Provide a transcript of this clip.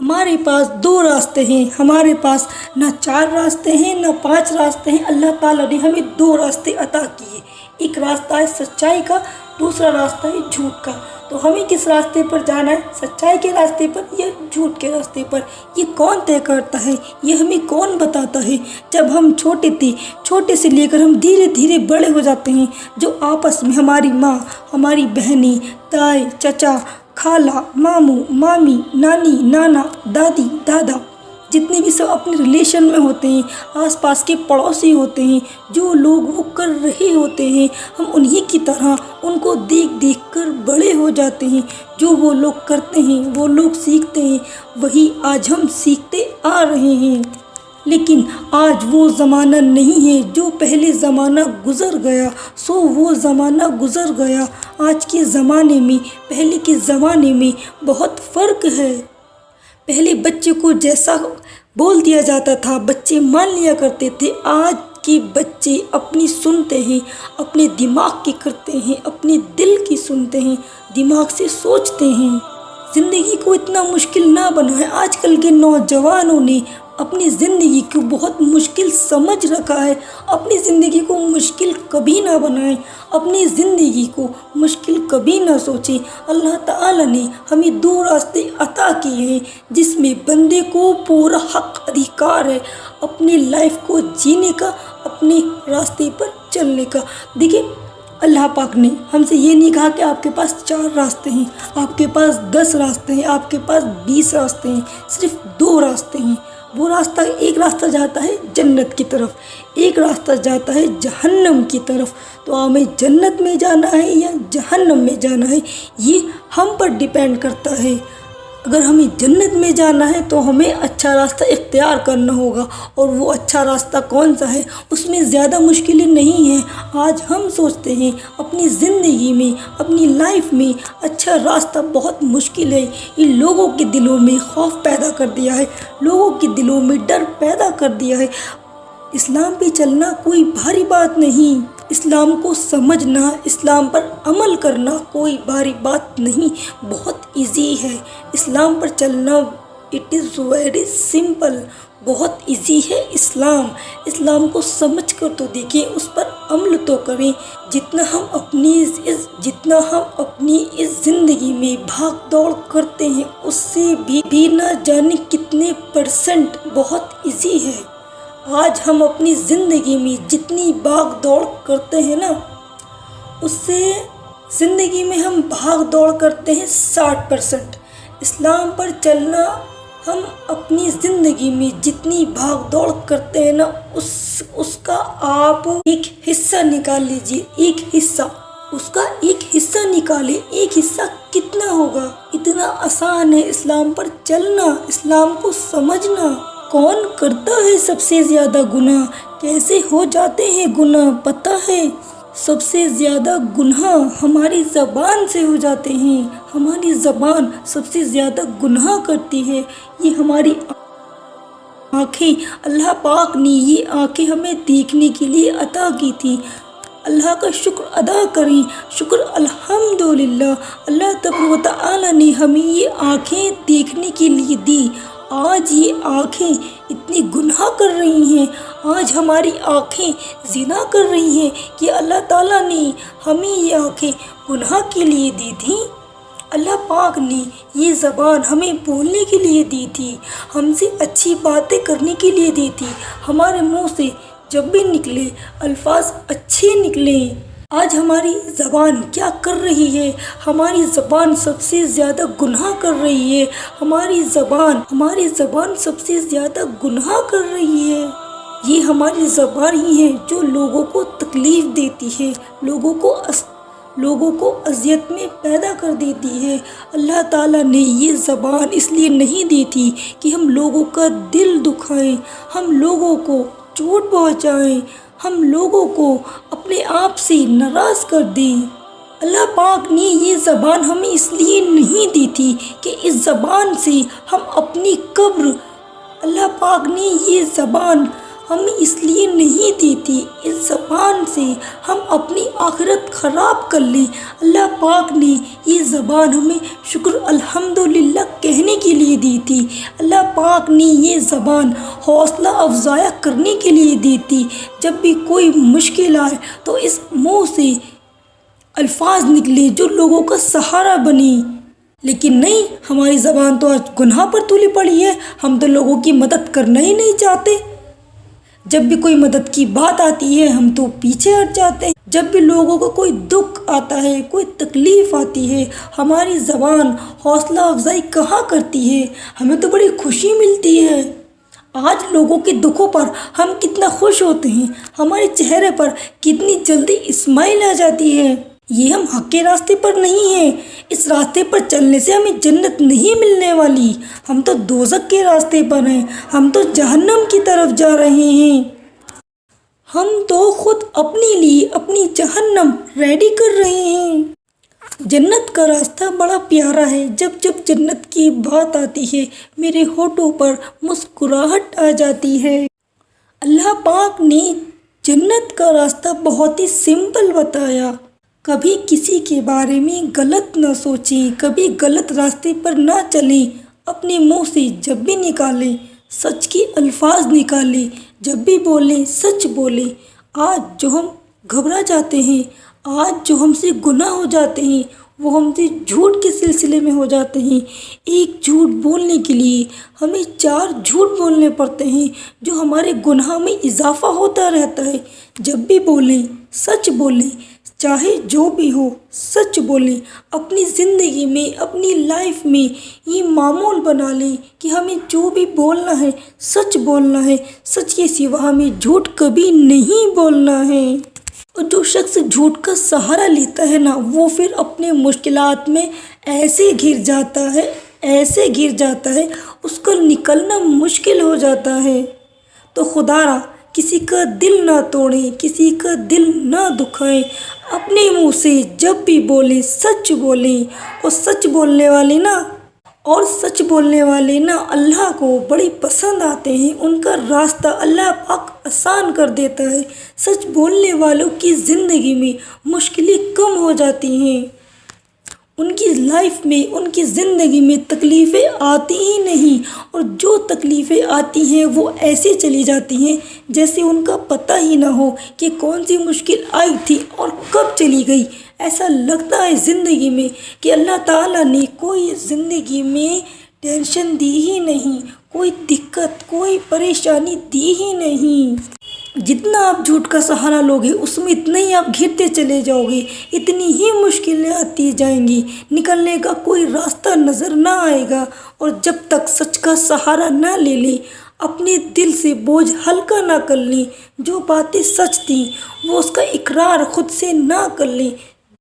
ہمارے پاس دو راستے ہیں، ہمارے پاس نہ چار راستے ہیں نہ پانچ راستے ہیں۔ اللہ تعالیٰ نے ہمیں دو راستے عطا کیے، ایک راستہ ہے سچائی کا، دوسرا راستہ ہے جھوٹ کا۔ تو ہمیں کس راستے پر جانا ہے، سچائی کے راستے پر یا جھوٹ کے راستے پر؟ یہ کون طے کرتا ہے، یہ ہمیں کون بتاتا ہے؟ جب ہم چھوٹے تھے، چھوٹے سے لے کر ہم دھیرے دھیرے بڑے ہو جاتے ہیں، جو آپس میں ہماری ماں، ہماری بہنیں، تائی، چچا، خالہ، ماموں، مامی، نانی، نانا، دادی، دادا، جتنے بھی سب اپنے ریلیشن میں ہوتے ہیں، آس پاس کے پڑوسی ہوتے ہیں، جو لوگ وہ کر رہے ہوتے ہیں، ہم انہی کی طرح ان کو دیکھ دیکھ کر بڑے ہو جاتے ہیں۔ جو وہ لوگ کرتے ہیں، وہ لوگ سیکھتے ہیں، وہی آج ہم سیکھتے آ رہے ہیں۔ لیکن آج وہ زمانہ نہیں ہے جو پہلے زمانہ گزر گیا، سو وہ زمانہ گزر گیا۔ آج کے زمانے میں پہلے کے زمانے میں بہت فرق ہے۔ پہلے بچے کو جیسا بول دیا جاتا تھا بچے مان لیا کرتے تھے، آج کے بچے اپنی سنتے ہیں، اپنے دماغ کی کرتے ہیں، اپنے دل کی سنتے ہیں، دماغ سے سوچتے ہیں۔ زندگی کو اتنا مشکل نہ بنائیں۔ آج کل کے نوجوانوں نے اپنی زندگی کو بہت مشکل سمجھ رکھا ہے۔ اپنی زندگی کو مشکل کبھی نہ بنائیں، اپنی زندگی کو مشکل کبھی نہ سوچیں۔ اللہ تعالیٰ نے ہمیں دو راستے عطا کیے ہیں، جس میں بندے کو پورا حق ادھیکار ہے اپنی لائف کو جینے کا، اپنے راستے پر چلنے کا۔ دیکھیں، اللہ پاک نے ہم سے یہ نہیں کہا کہ آپ کے پاس 4 راستے ہیں، آپ کے پاس 10 راستے ہیں، آپ کے پاس 20 راستے ہیں، صرف 2 راستے ہیں۔ وہ راستہ، ایک راستہ جاتا ہے جنت کی طرف، ایک راستہ جاتا ہے جہنم کی طرف۔ تو ہمیں جنت میں جانا ہے یا جہنم میں جانا ہے، یہ ہم پر ڈیپینڈ کرتا ہے۔ اگر ہمیں جنت میں جانا ہے تو ہمیں اچھا راستہ اختیار کرنا ہوگا، اور وہ اچھا راستہ کون سا ہے؟ اس میں زیادہ مشکلیں نہیں ہیں۔ آج ہم سوچتے ہیں اپنی زندگی میں، اپنی لائف میں اچھا راستہ بہت مشکل ہے۔ یہ لوگوں کے دلوں میں خوف پیدا کر دیا ہے، لوگوں کے دلوں میں ڈر پیدا کر دیا ہے۔ اسلام پہ چلنا کوئی بھاری بات نہیں، اسلام کو سمجھنا، اسلام پر عمل کرنا کوئی بھاری بات نہیں، بہت ایزی ہے اسلام پر چلنا۔ اٹ از ویری سمپل، بہت ایزی ہے اسلام۔ اسلام کو سمجھ کر تو دیکھیں، اس پر عمل تو کریں۔ جتنا ہم اپنی اس زندگی میں بھاگ دوڑ کرتے ہیں، اس سے بھی نہ جانے کتنے پرسنٹ بہت ایزی ہے۔ آج ہم اپنی زندگی میں جتنی بھاگ دوڑ کرتے ہیں نا، اس سے زندگی میں ہم بھاگ دوڑ کرتے ہیں 60%۔ اسلام پر چلنا، ہم اپنی زندگی میں جتنی بھاگ دوڑ کرتے ہیں نا، اس کا آپ ایک حصہ نکال لیجئے، ایک حصہ، اس کا ایک حصہ نکالے، ایک حصہ کتنا ہوگا؟ اتنا آسان ہے اسلام پر چلنا، اسلام کو سمجھنا۔ کون کرتا ہے سب سے زیادہ گناہ؟ کیسے ہو جاتے ہیں گناہ پتہ ہے؟ سب سے زیادہ گناہ ہماری زبان سے ہو جاتے ہیں، ہماری زبان سب سے زیادہ گناہ کرتی ہے۔ یہ ہماری آنکھیں، اللہ پاک نے یہ آنکھیں ہمیں دیکھنے کے لیے عطا کی تھی۔ اللہ کا شکر ادا کریں، شکر الحمدللہ، اللہ تبارک و تعالیٰ نے ہمیں یہ آنکھیں دیکھنے کے لیے دی۔ آج یہ آنکھیں اتنی گناہ کر رہی ہیں، آج ہماری آنکھیں زنا کر رہی ہیں کہ اللہ تعالیٰ نے ہمیں یہ آنکھیں گناہ کے لیے دی تھیں۔ اللہ پاک نے یہ زبان ہمیں بولنے کے لیے دی تھی، ہم سے اچھی باتیں کرنے کے لیے دی تھی۔ ہمارے منہ سے جب بھی نکلے الفاظ اچھے نکلیں۔ آج ہماری زبان کیا کر رہی ہے؟ ہماری زبان سب سے زیادہ گناہ کر رہی ہے، ہماری زبان سب سے زیادہ گناہ کر رہی ہے۔ یہ ہماری زبان ہی ہے جو لوگوں کو تکلیف دیتی ہے، لوگوں کو اذیت میں پیدا کر دیتی ہے۔ اللہ تعالیٰ نے یہ زبان اس لیے نہیں دی تھی کہ ہم لوگوں کا دل دکھائیں، ہم لوگوں کو چوٹ پہنچائیں، ہم لوگوں کو اپنے آپ سے ناراض کر دیں۔ اللہ پاک نے یہ زبان ہمیں اس لیے نہیں دی تھی کہ اس زبان سے ہم اپنی قبر، اللہ پاک نے یہ زبان ہمیں اس لیے نہیں دی تھی اس زبان سے ہم اپنی آخرت خراب کر لیں۔ اللہ پاک نے یہ زبان ہمیں شکر الحمدللہ کہنے کے لیے دی تھی۔ اللہ پاک نے یہ زبان حوصلہ افزائی کرنے کے لیے دی تھی۔ جب بھی کوئی مشکل آئے تو اس منہ سے الفاظ نکلے جو لوگوں کا سہارا بنے۔ لیکن نہیں، ہماری زبان تو آج گناہ پر تلی پڑی ہے، ہم تو لوگوں کی مدد کرنا ہی نہیں چاہتے۔ جب بھی کوئی مدد کی بات آتی ہے ہم تو پیچھے ہٹ جاتے ہیں۔ جب بھی لوگوں کو کوئی دکھ آتا ہے، کوئی تکلیف آتی ہے، ہماری زبان حوصلہ افزائی کہاں کرتی ہے، ہمیں تو بڑی خوشی ملتی ہے۔ آج لوگوں کے دکھوں پر ہم کتنا خوش ہوتے ہیں، ہمارے چہرے پر کتنی جلدی اسمائل آ جاتی ہے۔ یہ ہم حق کے راستے پر نہیں ہیں، اس راستے پر چلنے سے ہمیں جنت نہیں ملنے والی، ہم تو دوزخ کے راستے پر ہیں، ہم تو جہنم کی طرف جا رہے ہیں۔ ہم تو خود اپنے لیے اپنی جہنم ریڈی کر رہے ہیں۔ جنت کا راستہ بڑا پیارا ہے، جب جب جنت کی بات آتی ہے میرے ہونٹوں پر مسکراہٹ آ جاتی ہے۔ اللہ پاک نے جنت کا راستہ بہت ہی سمپل بتایا۔ کبھی کسی کے بارے میں غلط نہ سوچیں، کبھی غلط راستے پر نہ چلیں، اپنے منہ سے جب بھی نکالیں سچ کے الفاظ نکالیں، جب بھی بولیں سچ بولیں۔ آج جو ہم گھبرا جاتے ہیں، آج جو ہم سے گناہ ہو جاتے ہیں وہ ہم سے جھوٹ کے سلسلے میں ہو جاتے ہیں۔ ایک جھوٹ بولنے کے لیے ہمیں 4 جھوٹ بولنے پڑتے ہیں، جو ہمارے گناہ میں اضافہ ہوتا رہتا ہے۔ جب بھی بولیں سچ بولیں، چاہے جو بھی ہو سچ بولیں۔ اپنی زندگی میں، اپنی لائف میں یہ معمول بنا لیں کہ ہمیں جو بھی بولنا ہے سچ بولنا ہے، سچ کے سوا ہمیں جھوٹ کبھی نہیں بولنا ہے۔ اور جو شخص جھوٹ کا سہارا لیتا ہے نا، وہ پھر اپنے مشکلات میں ایسے گر جاتا ہے اس کا نکلنا مشکل ہو جاتا ہے۔ تو خدا را کسی کا دل نہ توڑیں، کسی کا دل نہ دکھائیں، اپنے منہ سے جب بھی بولیں سچ بولیں۔ اور سچ بولنے والے نا اللہ کو بڑی پسند آتے ہیں، ان کا راستہ اللہ پاک آسان کر دیتا ہے۔ سچ بولنے والوں کی زندگی میں مشکلیں کم ہو جاتی ہیں، ان کی لائف میں، ان کی زندگی میں تکلیفیں آتی ہی نہیں، اور جو تکلیفیں آتی ہیں وہ ایسے چلی جاتی ہیں جیسے ان کا پتہ ہی نہ ہو کہ کون سی مشکل آئی تھی اور کب چلی گئی۔ ایسا لگتا ہے زندگی میں کہ اللہ تعالیٰ نے کوئی زندگی میں ٹینشن دی ہی نہیں، کوئی دقت، کوئی پریشانی دی ہی نہیں۔ جتنا آپ جھوٹ کا سہارا لوگے اس میں اتنا ہی آپ گھرتے چلے جاؤ گے، اتنی ہی مشکلیں آتی جائیں گی، نکلنے کا کوئی راستہ نظر نہ آئے گا۔ اور جب تک سچ کا سہارا نہ لے لیں، اپنے دل سے بوجھ ہلکا نہ کر لیں، جو باتیں سچ تھیں وہ اس کا اقرار خود سے نہ کر لیں،